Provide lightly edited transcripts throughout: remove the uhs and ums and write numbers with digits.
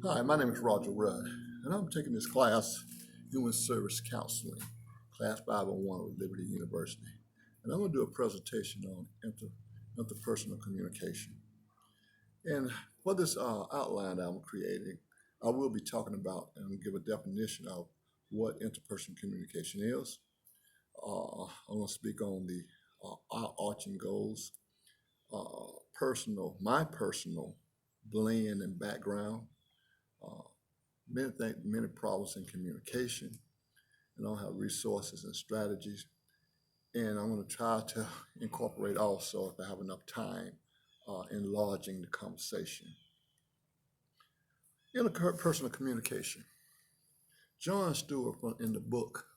Hi, my name is Roger Rudd, and I'm taking this class, Human Service Counseling, Class 501 with Liberty University. And I'm going to do a presentation on interpersonal communication. And for this outline that I'm creating, I will be talking about and give a definition of what interpersonal communication is. I'm going to speak on the overarching goals, my personal blend and background, many problems in communication, and I'll have resources and strategies. And I'm going to try to incorporate also, if I have enough time, enlarging the conversation. Interpersonal communication. John Stewart in the book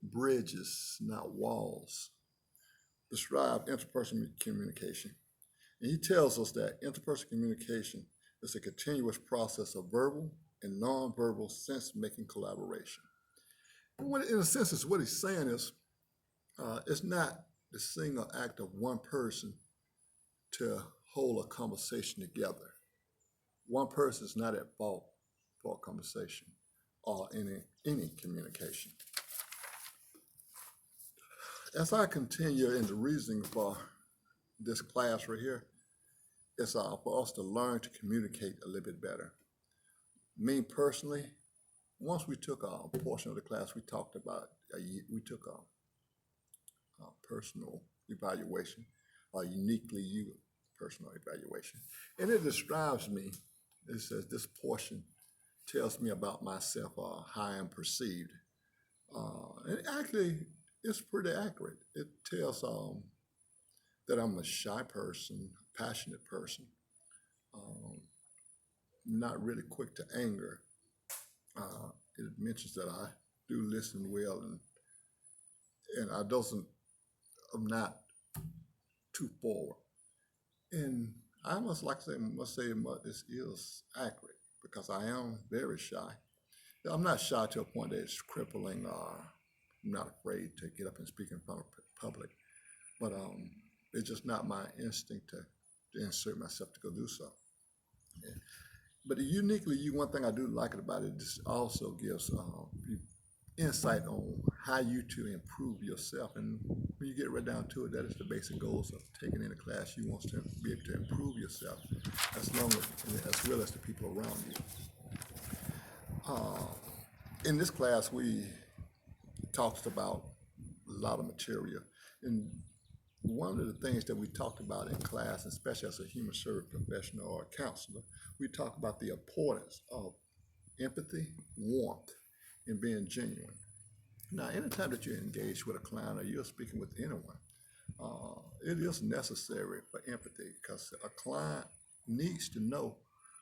Bridges, Not Walls, described interpersonal communication. And he tells us that interpersonal communication is a continuous process of verbal and non-verbal sense-making collaboration. And in a sense, what he's saying is, it's not the single act of one person to hold a conversation together. One person is not at fault for a conversation or any communication. As I continue in the reasoning for this class right here, it's for us to learn to communicate a little bit better. Me personally, once we took a portion of the class, we took a personal evaluation, a uniquely you personal evaluation. And it describes me. It says this portion tells me about myself, how I am perceived. And actually, it's pretty accurate. It tells that I'm a shy person, passionate person, not really quick to anger. It mentions that I do listen well, and I'm not too forward. And I must say this is accurate because I am very shy. I'm not shy to a point that it's crippling. I'm not afraid to get up and speak in front of public, but it's just not my instinct to insert myself to go do so. Yeah. But uniquely, one thing I do like about it, this also gives insight on how you to improve yourself. And when you get right down to it, that is the basic goals of taking in a class. You want to be able to improve yourself as well as the people around you. In this class, we talked about a lot of material. And one of the things that we talked about in class, especially as a human service professional or a counselor, we talk about the importance of empathy, warmth, and being genuine. Now, anytime that you're engaged with a client or you're speaking with anyone, it is necessary for empathy because a client needs to know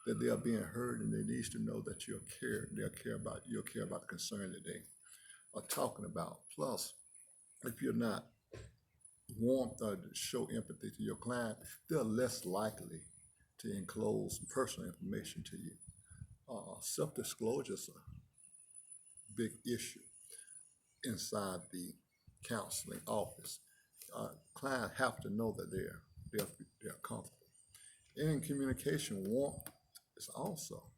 that they are being heard, and they need to know that you'll care about the concern that they are talking about. Plus, if you're not warmth or show empathy to your client, they're less likely to enclose personal information to you. Self-disclosure is a big issue inside the counseling office. Clients have to know that they're comfortable. And in communication, warmth is also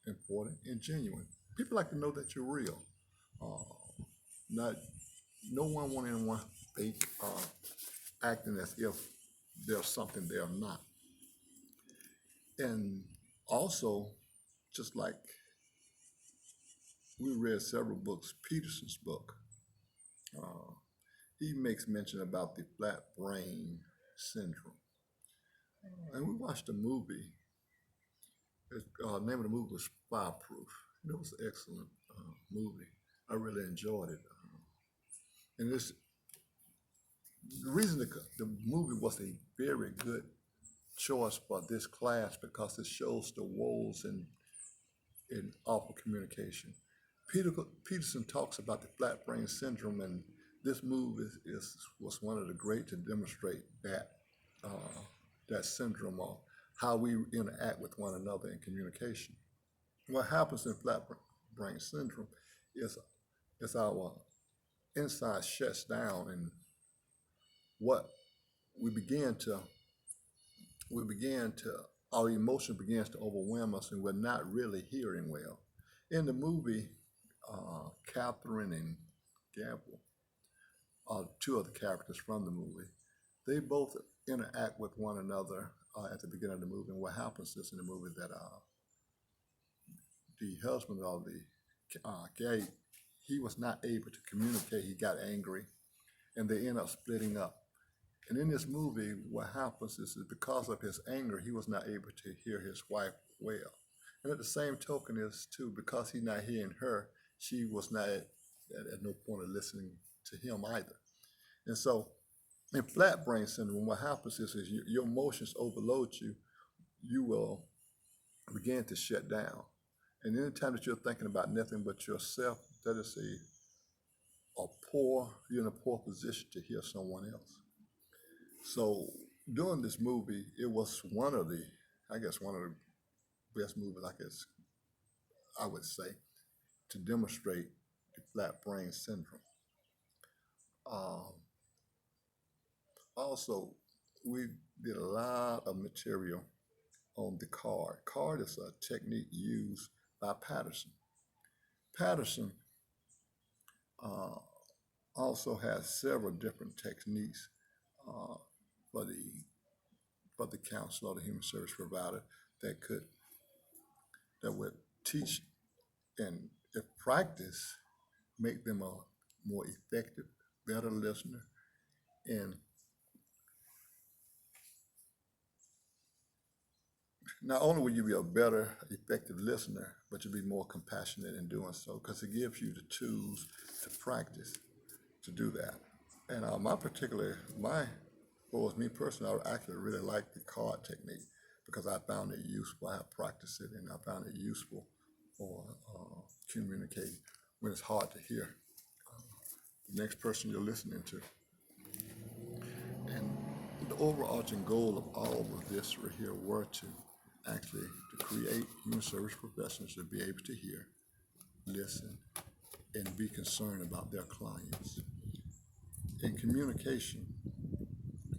important and genuine. People like to know that you're real. No one wants anyone fake, acting as if there's something they're not. And also, just like we read several books, Peterson's book, he makes mention about the flat brain syndrome. And we watched a movie. The name of the movie was Fireproof. And it was an excellent movie. I really enjoyed it. And the reason the movie was a very good choice for this class because it shows the woes in awful communication. Peterson talks about the flat brain syndrome, and this movie was one of the great to demonstrate that syndrome or how we interact with one another in communication. What happens in flat brain syndrome is our inside shuts down, and what we begin to our emotion begins to overwhelm us and we're not really hearing well. In the movie, Catherine and Gabriel are two of the characters from the movie. They both interact with one another at the beginning of the movie. And what happens is in the movie that the husband of the gay, he was not able to communicate. He got angry, and they end up splitting up. And in this movie, what happens is that because of his anger, he was not able to hear his wife well. And at the same token is too, because he's not hearing her, she was not at no point of listening to him either. And so in flat brain syndrome, what happens is your emotions overload you, you will begin to shut down. And anytime that you're thinking about nothing but yourself, that is you're in a poor position to hear someone else. So during this movie, it was one of the best movies, I would say, to demonstrate the flat brain syndrome. Also, we did a lot of material on the card. Card is a technique used by Patterson. Patterson also has several different techniques for the counselor or the human service provider that would teach and, if practice, make them a more effective, better listener, and not only will you be a better, effective listener, but you'll be more compassionate in doing so because it gives you the tools to practice to do that. And me personally, I actually really like the card technique because I found it useful. I have practiced it and I found it useful for communicating when it's hard to hear the next person you're listening to. And the overarching goal of all of this right here were to create human service professionals to be able to hear, listen, and be concerned about their clients. In communication,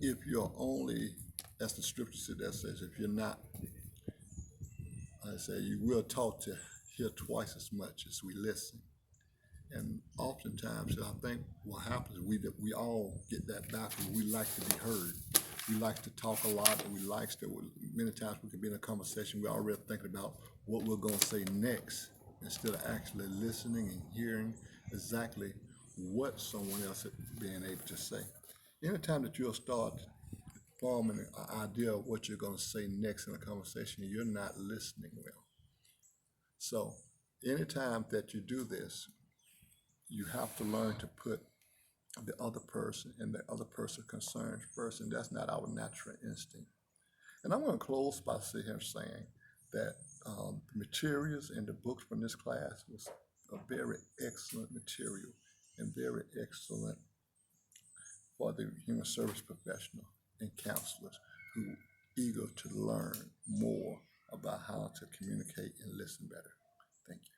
if you're only, as the scripture says, if you're not, you will taught to hear twice as much as we listen. And oftentimes, I think what happens is we all get that backwards. We like to be heard. We like to talk a lot, and many times we can be in a conversation, we're already thinking about what we're going to say next instead of actually listening and hearing exactly what someone else is being able to say. Anytime that you'll start forming an idea of what you're going to say next in a conversation, you're not listening well. So anytime that you do this, you have to learn to put the other person and the other person's concerns first, and that's not our natural instinct. And I'm going to close by saying that the materials in the books from this class was a very excellent material and very excellent for the human service professional and counselors who are eager to learn more about how to communicate and listen better. Thank you.